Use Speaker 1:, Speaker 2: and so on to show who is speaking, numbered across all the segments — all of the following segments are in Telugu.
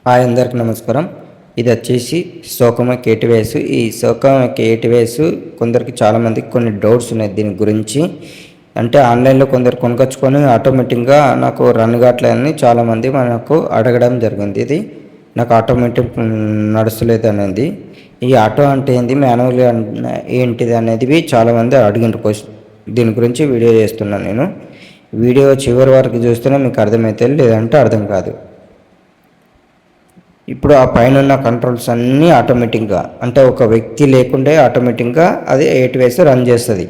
Speaker 1: హాయ్ అందరికి నమస్కారం. ఇది వచ్చేసి సోకమ కేటివేస్. ఈ సోకమ కేటివేస్ కొందరికి చాలామందికి కొన్ని డౌట్స్ ఉన్నాయి దీని గురించి. అంటే ఆన్లైన్లో కొందరు కొనుకొచ్చుకొని ఆటోమేటిక్గా నాకు రన్ కావట్లేదని చాలామంది మనకు అడగడం జరిగింది. ఇది నాకు ఆటోమేటిక్ నడుస్తలేదు అనేది. ఈ ఆటో అంటే ఏంది, మాన్యువల్ ఏంటిది అనేది చాలామంది అడిగిన క్వశ్చన్. దీని గురించి వీడియో చేస్తున్నాను నేను. వీడియో చివరి వరకు చూస్తేనే మీకు అర్థమవుతుంది, లేదంటే అర్థం కాదు. ఇప్పుడు ఆ పైన ఉన్న కంట్రోల్స్ అన్నీ ఆటోమేటిక్గా, అంటే ఒక వ్యక్తి లేకుంటే ఆటోమేటిక్గా అది 8 వేస్ రన్ చేస్తుంది.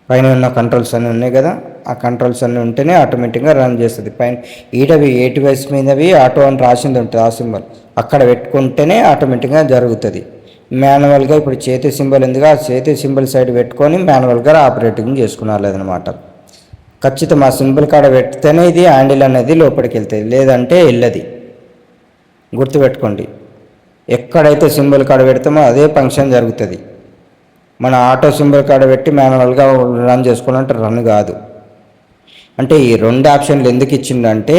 Speaker 1: పైన ఉన్న కంట్రోల్స్ అన్నీ ఉన్నాయి కదా, ఆ కంట్రోల్స్ అన్నీ ఉంటేనే ఆటోమేటిక్గా రన్ చేస్తుంది. పైన ఈటవి 8 వేస్ మీదవి ఆటో అని రాసింది ఉంటుంది, ఆ సింబల్ అక్కడ పెట్టుకుంటేనే ఆటోమేటిక్గా జరుగుతుంది. మాన్యువల్గా ఇప్పుడు చేతి సింబల్ ఎందుకు, ఆ చేతి సింబల్ సైడ్ పెట్టుకొని మాన్యువల్గా ఆపరేటింగ్ చేసుకున్నారన్నమాట. ఖచ్చితం ఆ సింబల్ కాడ పెడితేనే ఇది హ్యాండిల్ అనేది లోపలికి వెళ్తుంది, లేదంటే వెళ్ళది. గుర్తుపెట్టుకోండి, ఎక్కడైతే సింబల్ కాడ పెడతామో అదే ఫంక్షన్ జరుగుతుంది. మన ఆటో సింబల్ కాడ పెట్టి మాన్యువల్గా రన్ చేసుకోవాలంటే రన్ కాదు. అంటే ఈ 2 ఆప్షన్లు ఎందుకు ఇచ్చిందంటే,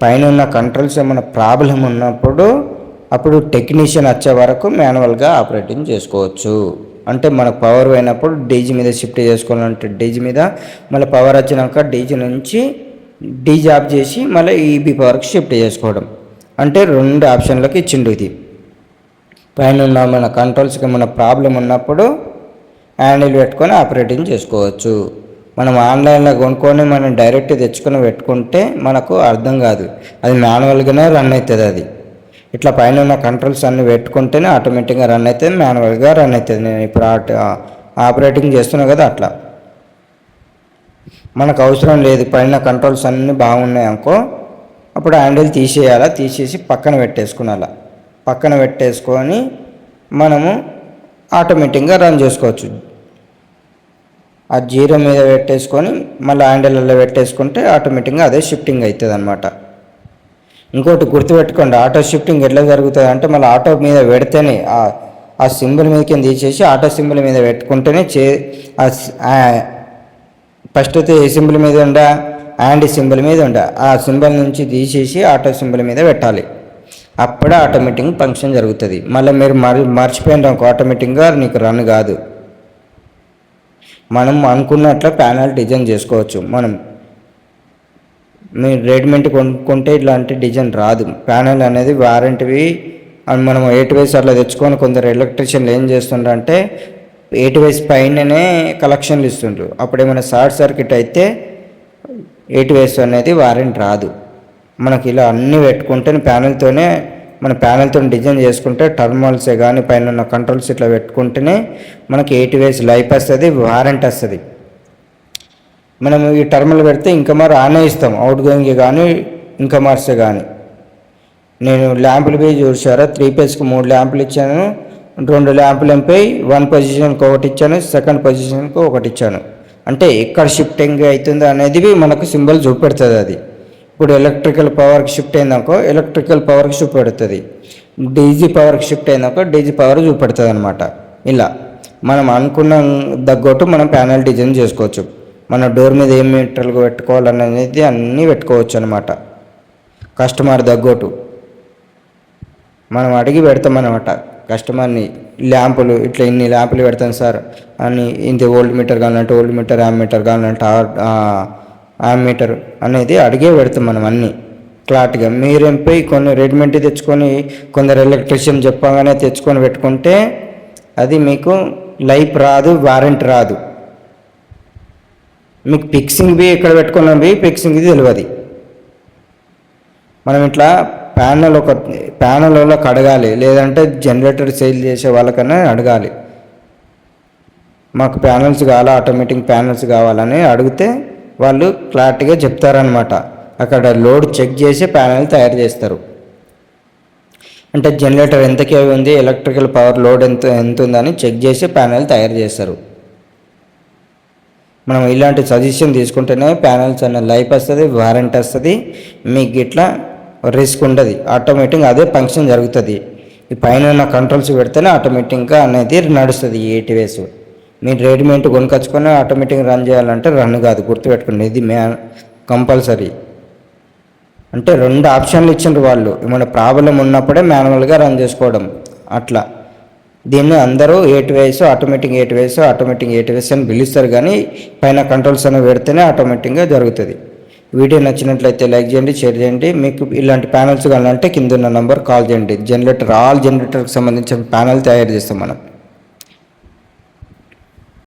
Speaker 1: పైన ఉన్న కంట్రోల్స్ ఏమైనా ప్రాబ్లం ఉన్నప్పుడు అప్పుడు టెక్నీషియన్ వచ్చే వరకు మాన్యువల్గా ఆపరేటింగ్ చేసుకోవచ్చు. అంటే మనకు పవర్ పోయినప్పుడు డీజీ మీద షిఫ్ట్ చేసుకోవాలంటే డీజీ మీద, మళ్ళీ పవర్ వచ్చినాక డీజీ నుంచి డీజీ ఆఫ్ చేసి మళ్ళీ ఈబీ పవర్కి షిఫ్ట్ చేసుకోవడం. అంటే 2 ఆప్షన్లకు ఇచ్చిండు ఇది. పైన ఉన్న మన కంట్రోల్స్కి మన ప్రాబ్లం ఉన్నప్పుడు హ్యాండిల్ పెట్టుకొని ఆపరేటింగ్ చేసుకోవచ్చు. మనం ఆన్లైన్లో కొనుక్కొని మనం డైరెక్ట్ తెచ్చుకొని పెట్టుకుంటే మనకు అర్థం కాదు, అది మాన్యువల్గానే రన్ అవుతుంది. అది ఇట్లా పైన ఉన్న కంట్రోల్స్ అన్నీ పెట్టుకుంటేనే ఆటోమేటిక్గా రన్ అవుతుంది, మాన్యువల్గా రన్ అవుతుంది. నేను ఇప్పుడు ఆపరేటింగ్ చేస్తున్నా కదా, అట్లా మనకు అవసరం లేదు. పైన కంట్రోల్స్ అన్నీ బాగున్నాయి అనుకో, అప్పుడు హ్యాండిల్ తీసేయాలా, తీసేసి పక్కన పెట్టేసుకునాలా. పక్కన పెట్టేసుకొని మనము ఆటోమేటిక్గా రన్ చేసుకోవచ్చు. ఆ 0 మీద పెట్టేసుకొని మళ్ళీ హ్యాండిల్లో పెట్టేసుకుంటే ఆటోమేటిక్గా అదే షిఫ్టింగ్ అవుతుంది అనమాట. ఇంకోటి గుర్తుపెట్టుకోండి, ఆటో షిఫ్టింగ్ ఎట్లా జరుగుతుంది అంటే, మళ్ళీ ఆటో మీద పెడితేనే ఆ సింబల్ మీదకి తీసేసి ఆటో సింబల్ మీద పెట్టుకుంటేనే ఫస్ట్ అయితే ఏ సింబల్ మీద ఉండా, హ్యాండ్ సింబల్ మీద ఉండ, ఆ సింబల్ నుంచి తీసేసి ఆటో సింబల్ మీద పెట్టాలి. అప్పుడే ఆటోమేటిక్ ఫంక్షన్ జరుగుతుంది. మళ్ళీ మీరు మర్చిపోయిన ఆటోమేటిక్గా నీకు రన్ కాదు. మనం అనుకున్నట్లు ప్యానల్ డిజైన్ చేసుకోవచ్చు. మీరు రెడీమేడ్ కొనుక్కుంటే ఇట్లాంటి డిజైన్ రాదు. ప్యానల్ అనేది వారంటీవి మనం 8 వేస్ అట్లా తెచ్చుకొని కొందరు ఎలక్ట్రీషియన్లు ఏం చేస్తుండ్రంటే 8 వేస్ పైననే కలెక్షన్లు ఇస్తుండ్రు. అప్పుడు ఏమైనా షార్ట్ సర్క్యూట్ అయితే 8 వేస్ అనేది వారంటీ రాదు. మనకి ఇలా అన్నీ పెట్టుకుంటే ప్యానెల్తోనే, మన ప్యానెల్తో డిజైన్ చేసుకుంటే టర్మినల్సే కానీ పైన ఉన్న కంట్రోల్స్ ఇట్లా పెట్టుకుంటేనే మనకి 8 వేస్ లైఫ్ వస్తుంది, వారంటీ వస్తుంది. మనం ఈ టర్మినల్ పెడితే ఇంకా మరి ఆనే ఇస్తాం, అవుట్ గోయింగ్ కానీ ఇంకా మార్సే కానీ. నేను ల్యాంపులు పోయి చూసారా, 3 ఫేస్కి 3 ల్యాంపులు ఇచ్చాను. 2 ల్యాంపులు ఎంపై 1 పొజిషన్కి ఒకటి ఇచ్చాను, 2nd పొజిషన్కి ఒకటి ఇచ్చాను. అంటే ఎక్కడ షిఫ్టింగ్ అవుతుందో అనేది మనకు సింబల్ చూపెడుతుంది. అది ఇప్పుడు ఎలక్ట్రికల్ పవర్కి షిఫ్ట్ అయిందనుకో ఎలక్ట్రికల్ పవర్కి షిఫ్ట్ పెడుతుంది, డీజీ పవర్కి షిఫ్ట్ అయిందనుకో డీజీ పవర్ చూపెడుతుంది అనమాట. ఇలా మనం అనుకున్న తగ్గట్టు మనం ప్యానల్ డిజైన్ చేసుకోవచ్చు. మన డోర్ మీద ఏం మీటర్లు పెట్టుకోవాలనేది అన్నీ పెట్టుకోవచ్చు అనమాట. కస్టమర్ తగ్గట్టు మనం అడిగి పెడతాం అనమాట కస్టమర్ని. ల్యాంపులు ఇట్లా ఇన్ని ల్యాంపులు పెడతాను సార్ అని, ఇంత ఓల్డ్ మీటర్ కావాలంటే ఓల్డ్ మీటర్, యామ్ మీటర్ కావాలంటే యామ్ మీటర్ అనేది అడిగే పెడతాం మనం అన్నీ క్లాట్గా. మీరేంపై కొన్ని రెడీమేడ్ తెచ్చుకొని కొందరు ఎలక్ట్రీషియన్ చెప్పగానే తెచ్చుకొని పెట్టుకుంటే అది మీకు లైఫ్ రాదు, వారంటీ రాదు. మీకు ఫిక్సింగ్ ఎక్కడ పెట్టుకున్నవి ఫిక్సింగ్ తెలియదు. మనం ఇట్లా ప్యానల్ వాళ్ళకి అడగాలి, లేదంటే జనరేటర్ సేల్ చేసే వాళ్ళకన్నా అడగాలి. మాకు ప్యానల్స్ కావాలా, ఆటోమేటిక్ ప్యానల్స్ కావాలని అడిగితే వాళ్ళు క్లారిటీగా చెప్తారనమాట. అక్కడ లోడ్ చెక్ చేసి ప్యానల్ తయారు చేస్తారు. అంటే జనరేటర్ ఎంత కేవీ ఉంది, ఎలక్ట్రికల్ పవర్ లోడ్ ఎంత ఉందని చెక్ చేసి ప్యానల్ తయారు చేస్తారు. మనం ఇలాంటి సజెషన్ తీసుకుంటేనే ప్యానల్స్ అనే లైఫ్ వస్తుంది, వారంటీ వస్తుంది. మీకు ఇట్లా రిస్క్ ఉండదు, ఆటోమేటిక్గా అదే ఫంక్షన్ జరుగుతుంది. ఈ పైన ఉన్న కంట్రోల్స్ పెడితేనే ఆటోమేటిక్గా అనేది నడుస్తుంది ఈ 8 వేస్. మీరు రెడీమేడ్ కొనుకొచ్చుకొని ఆటోమేటిక్గా రన్ చేయాలంటే రన్ కాదు, గుర్తుపెట్టుకోండి. ఇది కంపల్సరీ. అంటే 2 ఆప్షన్లు ఇచ్చిండ్రు వాళ్ళు, ఏమైనా ప్రాబ్లం ఉన్నప్పుడే మాన్యువల్గా రన్ చేసుకోవడం అట్లా. దీన్ని అందరూ ఏటీవైస్ ఆటోమేటిక్ ఏటీవైస్ అని పిలుస్తారు, కానీ పైన కంట్రోల్స్ అని పెడితేనే ఆటోమేటిక్గా జరుగుతుంది. వీడియో నచ్చినట్లయితే లైక్ చేయండి, షేర్ చేయండి. మీకు ఇలాంటి ప్యానల్స్ కావాలంటే కింద ఉన్న నంబర్ కాల్ చేయండి. ఆల్ జనరేటర్కి సంబంధించిన ప్యానల్ తయారు చేస్తాం మనం.